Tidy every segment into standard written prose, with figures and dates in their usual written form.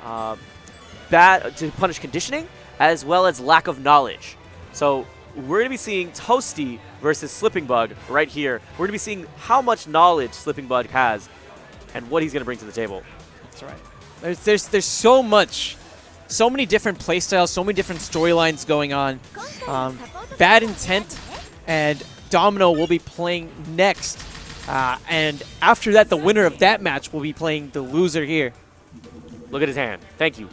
to punish conditioning as well as lack of knowledge. So we're going to be seeing Toasty versus Slipping Bug right here. We're going to be seeing how much knowledge Slipping Bug has and what he's going to bring to the table. That's right. There's so much, so many different playstyles, so many different storylines going on. Bad Intent and Domino will be playing next. And after that, the winner of that match will be playing the loser here. Look at his hand. Thank you.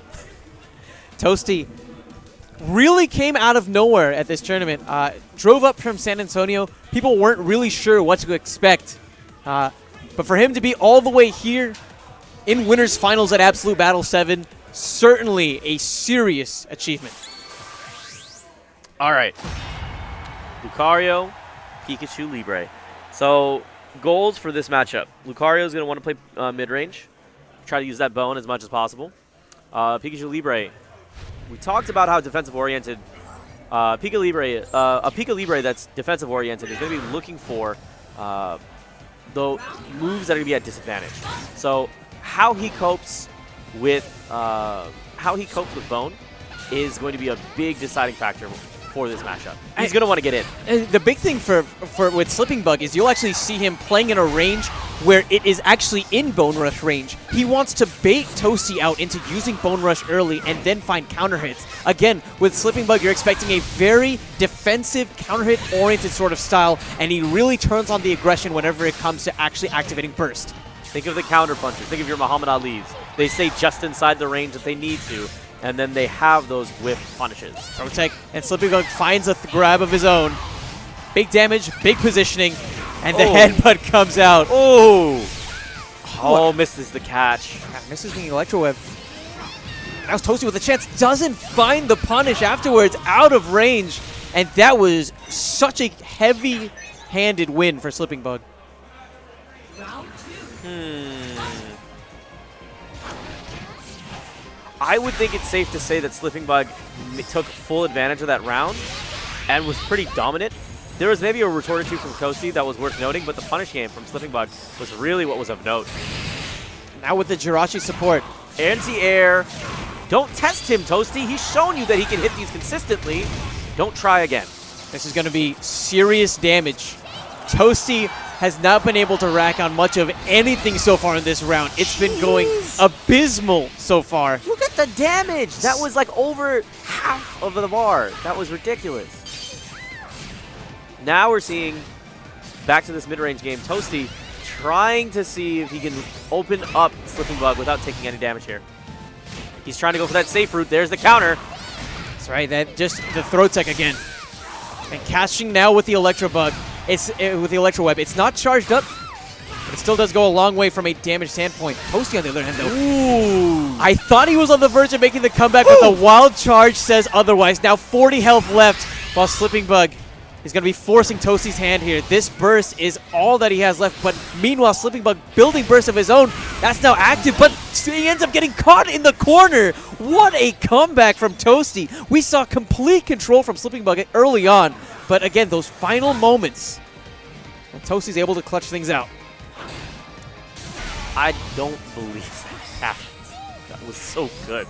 Toasty really came out of nowhere at this tournament. Drove up from San Antonio. People weren't really sure what to expect. But for him to be all the way here in Winners Finals at Absolute Battle 7, certainly a serious achievement. All right. Lucario, Pikachu, Libre. So goals for this matchup. Lucario is going to want to play mid-range. Try to use that bone as much as possible. Pikachu Libre. We talked about how defensive-oriented Pika Libre that's defensive-oriented is going to be looking for the moves that are going to be at disadvantage. So how he copes with bone is going to be a big deciding factor for this matchup. He's going to want to get in. And the big thing for with Slipping Bug is you'll actually see him playing in a range where it is actually in Bone Rush range. He wants to bait Toasty out into using Bone Rush early and then find counter hits. Again, with Slipping Bug, you're expecting a very defensive, counter hit-oriented sort of style, and he really turns on the aggression whenever it comes to actually activating Burst. Think of the counter punchers. Think of your Muhammad Ali's. They stay just inside the range that they need to, and then they have those whiff punishes. Protect, and Slipping Bug finds a grab of his own. Big damage, big positioning, and the headbutt comes out. Oh, misses the catch. Yeah, misses the Electro Web. That was Toasty with a chance. Doesn't find the punish afterwards, out of range. And that was such a heavy-handed win for Slipping Bug. I would think it's safe to say that Slipping Bug took full advantage of that round and was pretty dominant. There was maybe a retort or two from Toasty that was worth noting, but the punish game from Slipping Bug was really what was of note. Now with the Jirachi support. Anti-air. Don't test him, Toasty. He's shown you that he can hit these consistently. Don't try again. This is going to be serious damage. Toasty has not been able to rack on much of anything so far in this round. It's been going abysmal so far. Look at the damage. That was like over half of the bar. That was ridiculous. Now we're seeing, back to this mid-range game, Toasty trying to see if he can open up Slipping Bug without taking any damage here. He's trying to go for that safe route. There's the counter. That's right. That just the throw tech again. And catching now with the Electro Bug. With the Electro Web. It's not charged up, but it still does go a long way from a damage standpoint. Toasty on the other hand, though. Ooh. I thought he was on the verge of making the comeback, but the wild charge says otherwise. Now 40 health left, while Slipping Bug is going to be forcing Toasty's hand here. This burst is all that he has left, but meanwhile, Slipping Bug building burst of his own. That's now active, but he ends up getting caught in the corner. What a comeback from Toasty. We saw complete control from Slipping Bug early on, but again, those final moments, and Toasty's able to clutch things out. I don't believe that happened. That was so good.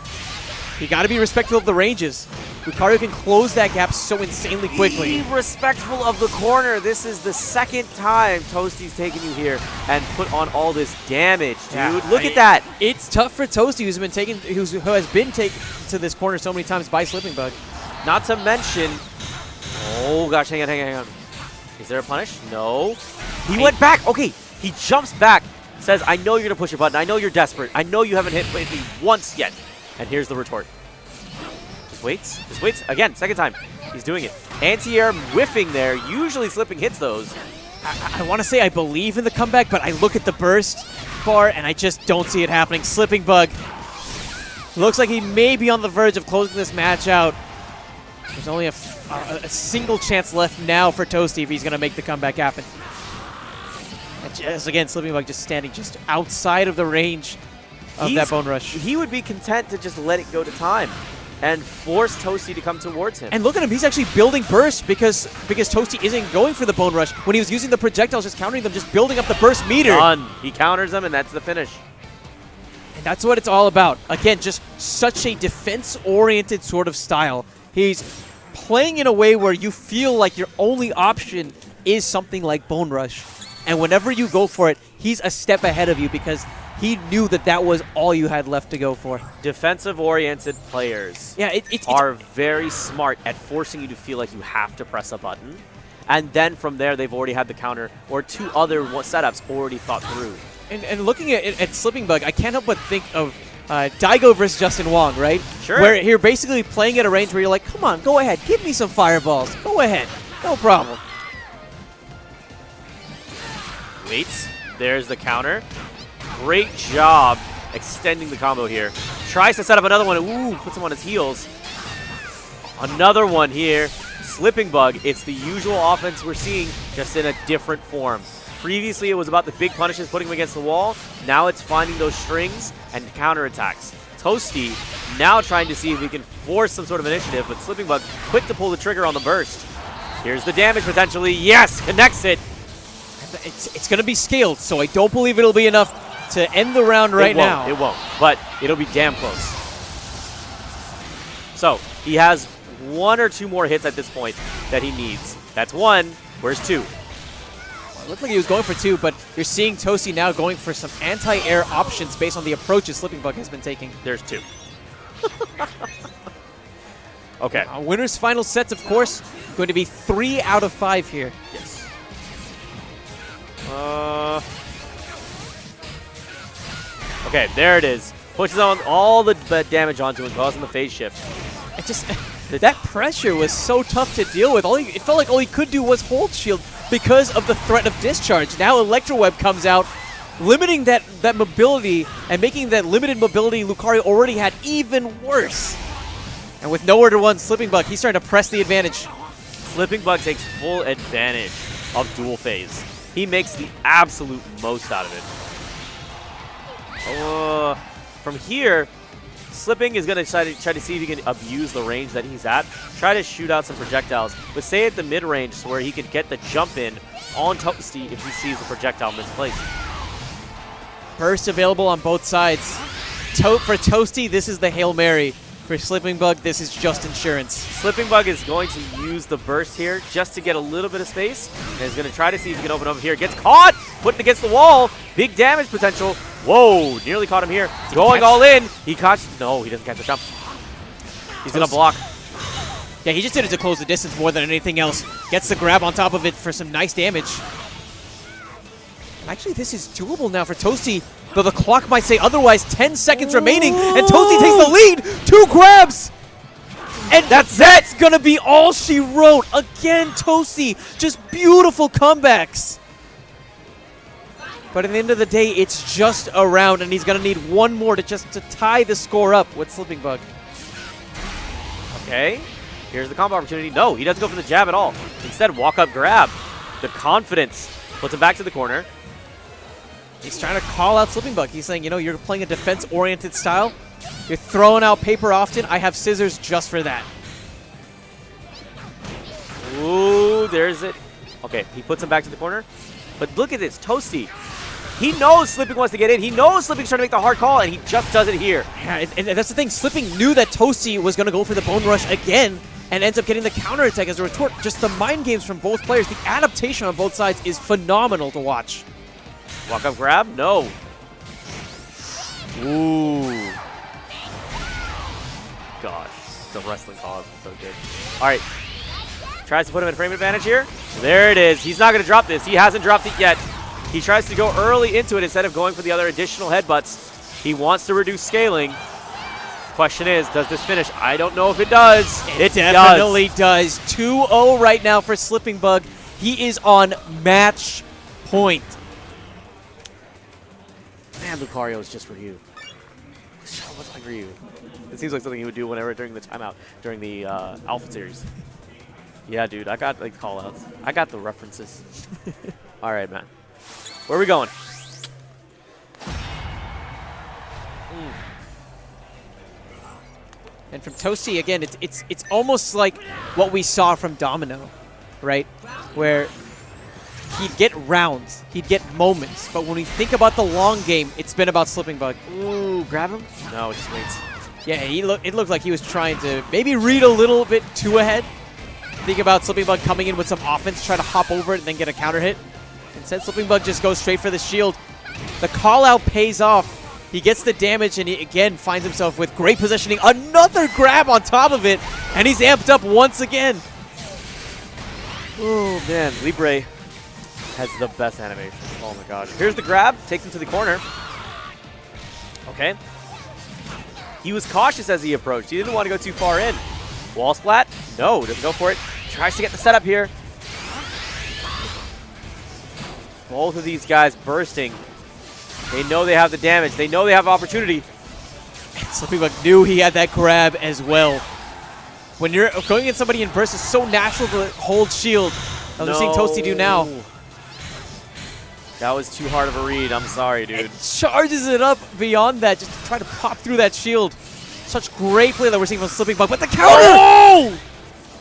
You got to be respectful of the ranges. Lucario can close that gap so insanely quickly. Be respectful of the corner. This is the second time Toasty's taken you here and put on all this damage, dude. Yeah, Look at that. It's tough for Toasty, who has been taken to this corner so many times by Slipping Bug. Not to mention, oh gosh, hang on. Is there a punish? No. He went back. Okay, he jumps back, says, I know you're going to push your button. I know you're desperate. I know you haven't hit me once yet. And here's the retort. Just waits. Again, second time. He's doing it. Anti-air whiffing there. Usually Slipping hits those. I want to say I believe in the comeback, but I look at the burst bar and I just don't see it happening. Slipping Bug looks like he may be on the verge of closing this match out. There's only a single chance left now for Toasty if he's going to make the comeback happen. And just, again, Slipping Bug just standing just outside of the range of that Bone Rush. He would be content to just let it go to time and force Toasty to come towards him. And look at him, he's actually building burst because Toasty isn't going for the Bone Rush. When he was using the projectiles, just countering them, just building up the burst meter. Done. He counters them, and that's the finish. And that's what it's all about. Again, just such a defense-oriented sort of style. He's playing in a way where you feel like your only option is something like Bone Rush. And whenever you go for it, he's a step ahead of you because he knew that that was all you had left to go for. Defensive-oriented players are very smart at forcing you to feel like you have to press a button. And then from there, they've already had the counter or two other setups already thought through. And looking at Slipping Bug, I can't help but think of Daigo versus Justin Wong, right? Sure. Where you're basically playing at a range where you're like, come on, go ahead, give me some fireballs. Go ahead, no problem. Waits. There's the counter. Great job extending the combo here. Tries to set up another one. Ooh, puts him on his heels. Another one here. Slipping Bug. It's the usual offense we're seeing, just in a different form. Previously, it was about the big punishes, putting him against the wall. Now it's finding those strings and counterattacks. Toasty now trying to see if he can force some sort of initiative, but Slipping Bug quick to pull the trigger on the burst. Here's the damage potentially. Yes, connects it. It's going to be scaled, so I don't believe it'll be enough to end the round right now. It won't, but it'll be damn close. So he has one or two more hits at this point that he needs. That's one. Where's two? It looked like he was going for two, but you're seeing Toasty now going for some anti-air options based on the approaches Slipping Bug has been taking. There's two. Okay. Winner's final sets, of course, going to be 3 out of 5 here. Yes. Okay, there it is. Pushes on all the damage onto him, causing the phase shift. It just that pressure was so tough to deal with. It felt like all he could do was hold shield because of the threat of discharge. Now Electro Web comes out, limiting that mobility and making that limited mobility Lucario already had even worse. And with nowhere to run, Slipping Bug, he's starting to press the advantage. Slipping Bug takes full advantage of dual phase. He makes the absolute most out of it. From here, Slipping is going to try to see if he can abuse the range that he's at. Try to shoot out some projectiles, but stay at the mid-range where he can get the jump in on Toasty if he sees the projectile misplaced. Burst available on both sides. For Toasty, this is the Hail Mary. For Slipping Bug, this is just insurance. Slipping Bug is going to use the burst here just to get a little bit of space. And is going to try to see if he can open over here. Gets caught! Put it against the wall. Big damage potential. Whoa! Nearly caught him here. Going all in. He caught... No, he doesn't catch the jump. He's going to block. Yeah, he just did it to close the distance more than anything else. Gets the grab on top of it for some nice damage. Actually, this is doable now for Toasty, though the clock might say otherwise. 10 seconds remaining, and Toasty takes the lead. 2 grabs! And that's going to be all she wrote. Again, Toasty, just beautiful comebacks. But at the end of the day, it's just a round, and he's going to need one more to tie the score up with Slipping Bug. Okay, here's the combo opportunity. No, he doesn't go for the jab at all. Instead, walk up grab. The confidence puts him back to the corner. He's trying to call out Slipping Bug. He's saying, you know, you're playing a defense-oriented style. You're throwing out paper often. I have scissors just for that. Ooh, there's it. Okay, he puts him back to the corner. But look at this, Toasty. He knows Slipping wants to get in. He knows Slipping's trying to make the hard call, and he just does it here. Yeah, and that's the thing. Slipping knew that Toasty was going to go for the Bone Rush again and ends up getting the counter attack as a retort. Just the mind games from both players. The adaptation on both sides is phenomenal to watch. Walk up grab? No. Ooh. Gosh, the wrestling call is so good. All right. Tries to put him in frame advantage here. There it is. He's not going to drop this. He hasn't dropped it yet. He tries to go early into it instead of going for the other additional headbutts. He wants to reduce scaling. Question is, does this finish? I don't know if it does. It definitely does. 2-0 right now for Slipping Bug. He is on match point. Man, Lucario is just for you. What's for you? It seems like something he would do whenever during the timeout, during the Alpha Series. Yeah, dude, I got like call-outs. I got the references. All right, man. Where are we going? And from Toasty, again, it's almost like what we saw from Domino, right? Where he'd get rounds, he'd get moments, but when we think about the long game, it's been about Slipping Bug. Ooh, grab him? No, just waits. Yeah, it looked like he was trying to maybe read a little bit too ahead. Think about Slipping Bug coming in with some offense, try to hop over it and then get a counter hit. Instead, Slipping Bug just goes straight for the shield. The call out pays off. He gets the damage and he again finds himself with great positioning. Another grab on top of it, and he's amped up once again. Oh man, Libre has the best animation. Oh my gosh. Here's the grab, takes him to the corner. Okay. He was cautious as he approached. He didn't want to go too far in. Wall splat? No, doesn't go for it. Tries to get the setup here. Both of these guys bursting. They know they have the damage. They know they have opportunity. And Slipping Bug knew he had that grab as well. When you're going against somebody in burst, it's so natural to hold shield. As we're seeing Toasty do now. That was too hard of a read. I'm sorry, dude. It charges it up beyond that just to try to pop through that shield. Such great play that we're seeing from Slipping Bug. But the counter! Oh!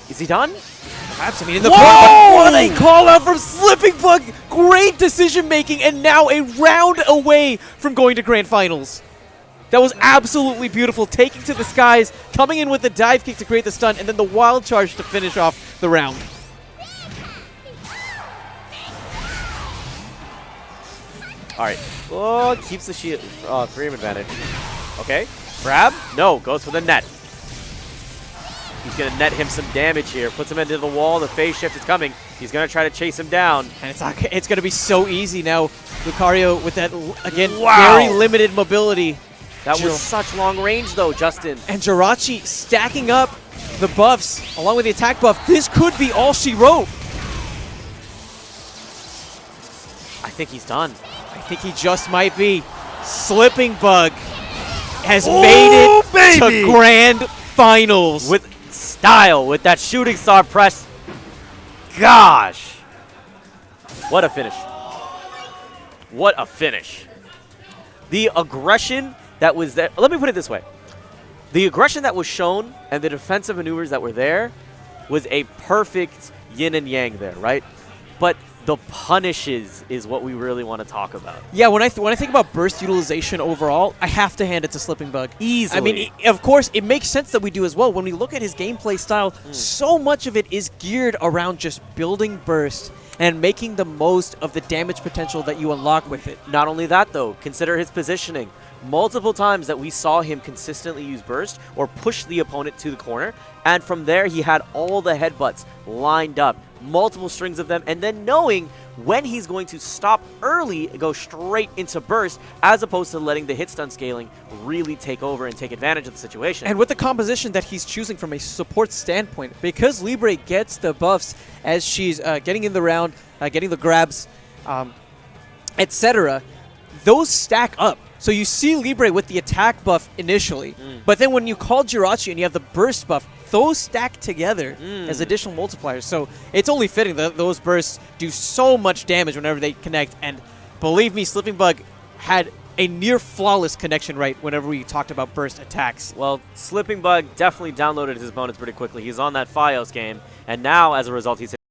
Is he done? Perhaps, I mean, in the corner, but what a call out from Slipping Bug. Great decision making, and now a round away from going to Grand Finals. That was absolutely beautiful. Taking to the skies, coming in with the dive kick to create the stun, and then the wild charge to finish off the round. All right. Oh, keeps the shield frame advantage. Okay. Grab? No, goes for the net. He's going to net him some damage here. Puts him into the wall. The phase shift is coming. He's going to try to chase him down. And it's going to be so easy now. Lucario with that, again, very limited mobility. That was such long range, though, Justin. And Jirachi stacking up the buffs along with the attack buff. This could be all she wrote. I think he's done. I think he just might be. Slipping Bug has made it to Grand Finals. With style, with that shooting star press. Gosh. What a finish. What a finish. The aggression that was there. Let me put it this way. The aggression that was shown and the defensive maneuvers that were there was a perfect yin and yang there, right? But the punishes is what we really want to talk about. Yeah, when I think about burst utilization overall, I have to hand it to Slipping Bug. Easily. I mean, of course, it makes sense that we do as well. When we look at his gameplay style, so much of it is geared around just building burst and making the most of the damage potential that you unlock with it. Not only that, though, consider his positioning. Multiple times that we saw him consistently use burst or push the opponent to the corner, and from there he had all the headbutts lined up, multiple strings of them, and then knowing when he's going to stop early and go straight into burst, as opposed to letting the hit stun scaling really take over and take advantage of the situation. And with the composition that he's choosing from a support standpoint, because Libre gets the buffs as she's getting in the round, getting the grabs, etc., those stack up. So you see Libre with the attack buff initially, but then when you call Jirachi and you have the burst buff, those stack together as additional multipliers. So it's only fitting that those bursts do so much damage whenever they connect. And believe me, Slipping Bug had a near flawless connection rate whenever we talked about burst attacks. Well, Slipping Bug definitely downloaded his opponents pretty quickly. He's on that Fios game, and now as a result, he's